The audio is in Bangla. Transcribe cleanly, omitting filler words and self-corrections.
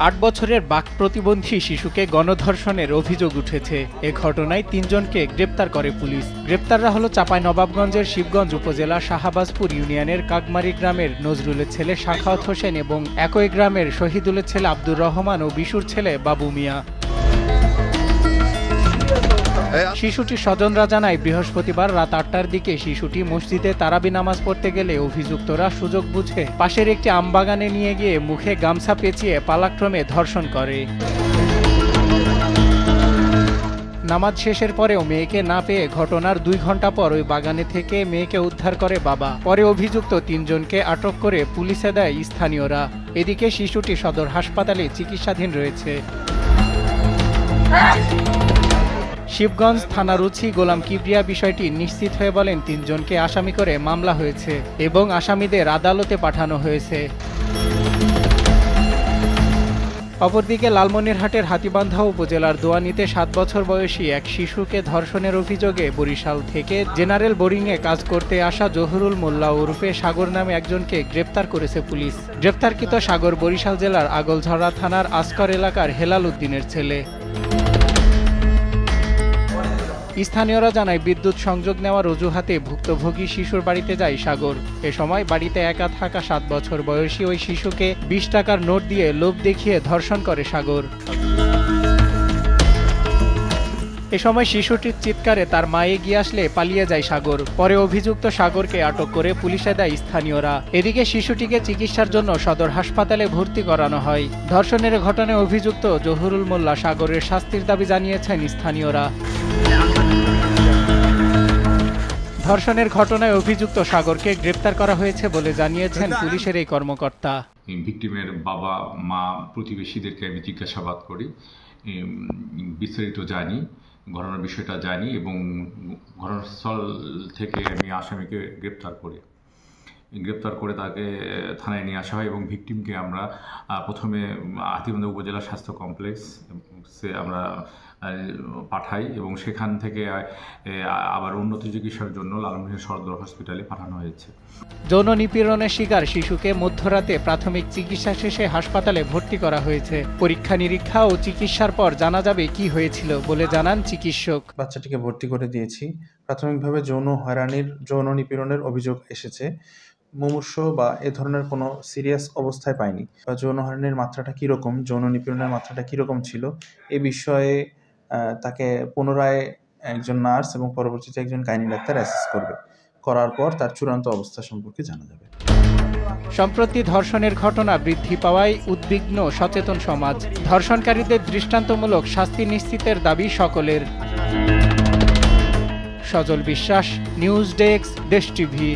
8 বছরের বাক প্রতিবন্ধী শিশুকে গণধর্ষণের অভিযোগ উঠেছে। এ ঘটনায় 3 জনকে গ্রেপ্তার করে পুলিশ। গ্রেপ্তাররা হলো চাঁপাইনবাবগঞ্জের শিবগঞ্জ উপজেলা শাহবাজপুর ইউনিয়নের কাকমারি গ্রামের নজরুলের ছেলে সাখাওয়াত হোসেন এবং একই গ্রামের শহীদুলের ছেলে আব্দুর রহমান ও বিশুর ছেলে বাবু মিয়া। শিশুটির স্বজনরা জানায়, বৃহস্পতিবার রাত 8টার দিকে শিশুটি মসজিদে তারাবি নামাজ পড়তে গেলে অভিযুক্তরা সুযোগ বুঝে পাশের একটি আমবাগানে নিয়ে গিয়ে মুখে গামছা পেঁচিয়ে পালাক্রমে ধর্ষণ করে। নামাজ শেষের পরেও মেয়েকে না পেয়ে ঘটনার 2 ঘন্টা পর ওই বাগানে থেকে মেয়েকে উদ্ধার করে বাবা। পরে অভিযুক্ত 3 জনকে আটক করে পুলিশে দেয় স্থানীয়রা। এদিকে শিশুটি সদর হাসপাতালে চিকিৎসাধীন রয়েছে। শিবগঞ্জ থানার ওসি গোলাম কিবরিয়া বিষয়টি নিশ্চিত হয়ে বলেন, 3 জনকে আসামি করে মামলা হয়েছে এবং আসামিদের আদালতে পাঠানো হয়েছে। অপরদিকে লালমনিরহাটের হাতীবান্ধা উপজেলার দোয়ানীতে 7 বছর বয়সী এক শিশুকে ধর্ষণের অভিযোগে বরিশাল থেকে জেনারেল বোর্ডিংয়ে কাজ করতে আসা জহুরুল মোল্লা ওরফে সাগর নামে একজনকে গ্রেপ্তার করেছে পুলিশ। গ্রেপ্তারকৃত সাগর বরিশাল জেলার আগলঝরা থানার আসকর এলাকার হেলাল উদ্দিনের ছেলে। স্থানীয়রা জানায়, বিদ্যুৎ সংযোগ নেওয়ার অজুহাতে ভুক্তভোগী শিশুর বাড়িতে যায় সাগর। এ সময় বাড়িতে একা থাকা 7 বছর বয়সী ওই শিশুকে 20 টাকার নোট দিয়ে লোভ দেখিয়ে ধর্ষণ করে সাগর। এ সময় শিশুটির চিৎকারে তার মা এগিয়ে আসলে পালিয়ে যায় সাগর। পরে অভিযুক্ত সাগরকে আটক করে পুলিশে দেয় স্থানীয়রা। এদিকে শিশুটিকে চিকিৎসার জন্য সদর হাসপাতালে ভর্তি করানো হয়। ধর্ষণের ঘটনায় অভিযুক্ত জহুরুল মোল্লা সাগরের শাস্তির দাবি জানিয়েছেন স্থানীয়রা। ধর্ষণের ঘটনায় অভিযুক্ত সাগরকে গ্রেপ্তার করা হয়েছে বলে জানিয়েছেন পুলিশের এই কর্মকর্তা। ভিকটিমের বাবা মা প্রতিবেশীদেরকে আমি জিজ্ঞাসাবাদ করি, বিস্তারিত জানি, ঘটনার বিষয়টা জানি এবং ঘটনাস্থল থেকে আমি আসামিকে গ্রেপ্তার করে তাকে থানায় নিয়ে আসা হয় এবং ভিকটিমকে আমরা প্রথমে হাতীবান্ধা উপজেলা স্বাস্থ্য কমপ্লেক্সে আমরা পাঠাই এবং সেখান থেকে আবার উন্নত চিকিৎসার জন্য লালমনিরহাট সদর হসপিটালে পাঠানো হয়েছে। যৌন নিপীড়নের শিকার শিশুকে মধ্যরাতে প্রাথমিক চিকিৎসা শেষে হাসপাতালে ভর্তি করা হয়েছে। পরীক্ষা নিরীক্ষা ও চিকিৎসার পর জানা যাবে কি হয়েছিল বলে জানান চিকিৎসক। বাচ্চাটিকে ভর্তি করে দিয়েছি। প্রাথমিকভাবে যৌন নিপীড়নের অভিযোগ এসেছে। মুমূর্ষু বা এ ধরনের কোনো সিরিয়াস অবস্থায় পাইনি। বা যৌন হয়রানির মাত্রাটা কীরকম, যৌন নিপীড়নের মাত্রাটা কীরকম ছিল এ বিষয়ে তাকে পুনরায় একজন নার্স এবং পরবর্তীতে একজন গাইনি ডাক্তার অ্যাসেস করার পর তার চূড়ান্ত অবস্থা সম্পর্কে জানা যাবে। সম্প্রতি ধর্ষণের ঘটনা বৃদ্ধি পাওয়ায় উদ্বিগ্ন সচেতন সমাজ। ধর্ষণকারীদের দৃষ্টান্তমূলক শাস্তি নিশ্চিতের দাবি সকলের। সজল বিশ্বাস, নিউজ ডেস্ক, দেশ টিভি।